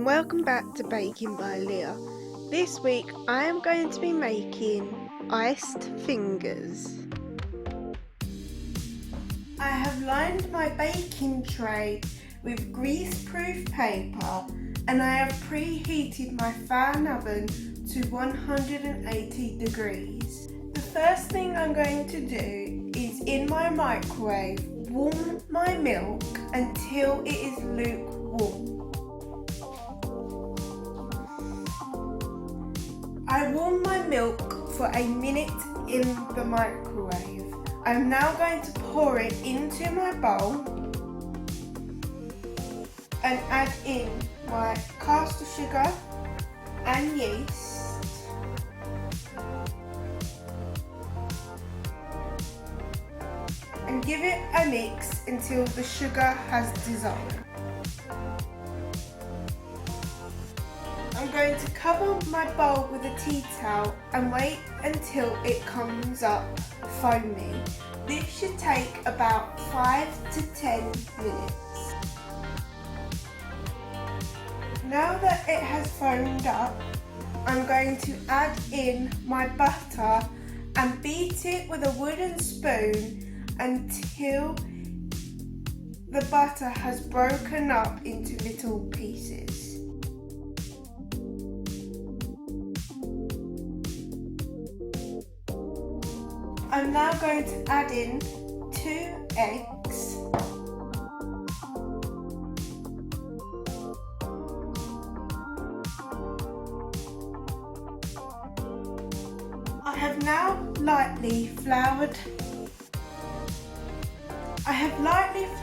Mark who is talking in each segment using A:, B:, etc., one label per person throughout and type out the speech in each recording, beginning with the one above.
A: and welcome back to Baking by Leah. This week I am going to be making iced fingers. I have lined my baking tray with grease-proof paper and I have preheated my fan oven to 180 degrees. The first thing I'm going to do is in my microwave warm my milk until it is lukewarm. I warm my milk for a minute in the microwave. I'm now going to pour it into my bowl and add in my caster sugar and yeast, and give it a mix until the sugar has dissolved. I'm going to cover my bowl with a tea towel and wait until it comes up foamy. This should take about 5 to 10 minutes. Now that it has foamed up, I'm going to add in my butter and beat it with a wooden spoon until the butter has broken up into little pieces. I'm now going to add in 2 eggs, I have lightly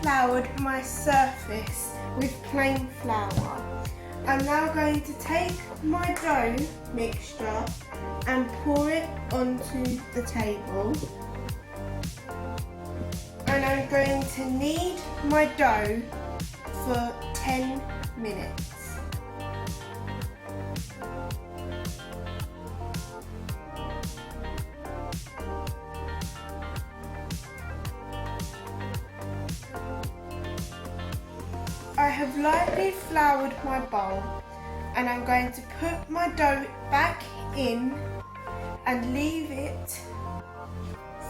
A: floured my surface with plain flour. I'm now going to take my dough mixture and pour it onto the table. And I'm going to knead my dough for 10 minutes. I have lightly floured my bowl and I'm going to put my dough back in and leave it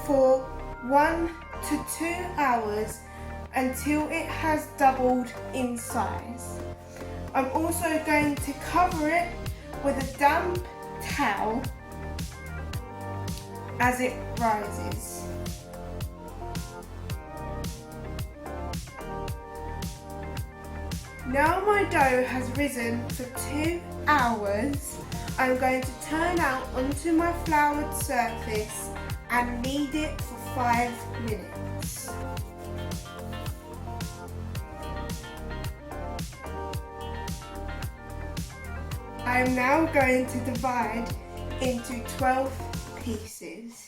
A: for 1 to 2 hours until it has doubled in size. I'm also going to cover it with a damp towel as it rises. Now my dough has risen for 2 hours, I'm going to turn out onto my floured surface and knead it for 5 minutes. I am now going to divide into 12 pieces.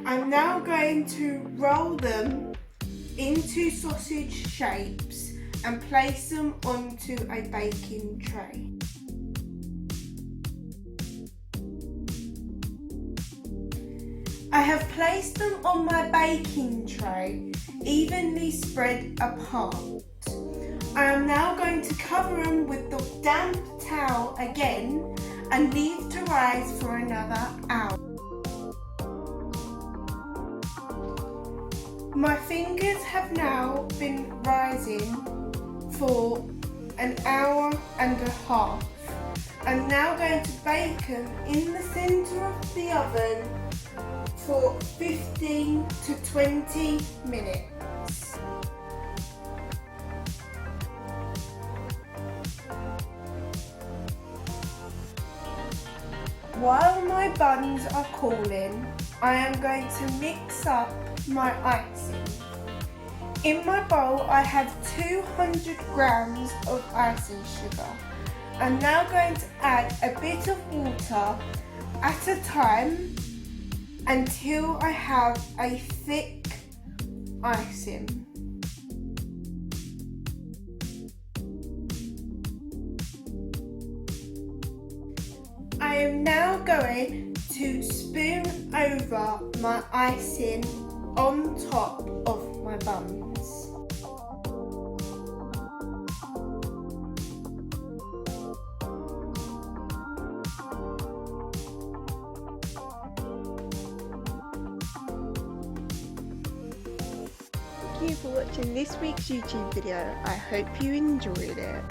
A: I'm now going to roll them into sausage shapes and place them onto a baking tray. I have placed them on my baking tray, evenly spread apart. I am now going to cover them with the damp towel again and leave to rise for another hour. My fingers have now been rising for an hour and a half. I'm now going to bake them in the centre of the oven for 15 to 20 minutes. While my buns are cooling, I am going to mix up my icing. In my bowl I have 200 grams of icing sugar. I'm now going to add a bit of water at a time until I have a thick icing. I am now going to spoon over my icing on top of my buns. Thank you for watching this week's YouTube video. I hope you enjoyed it.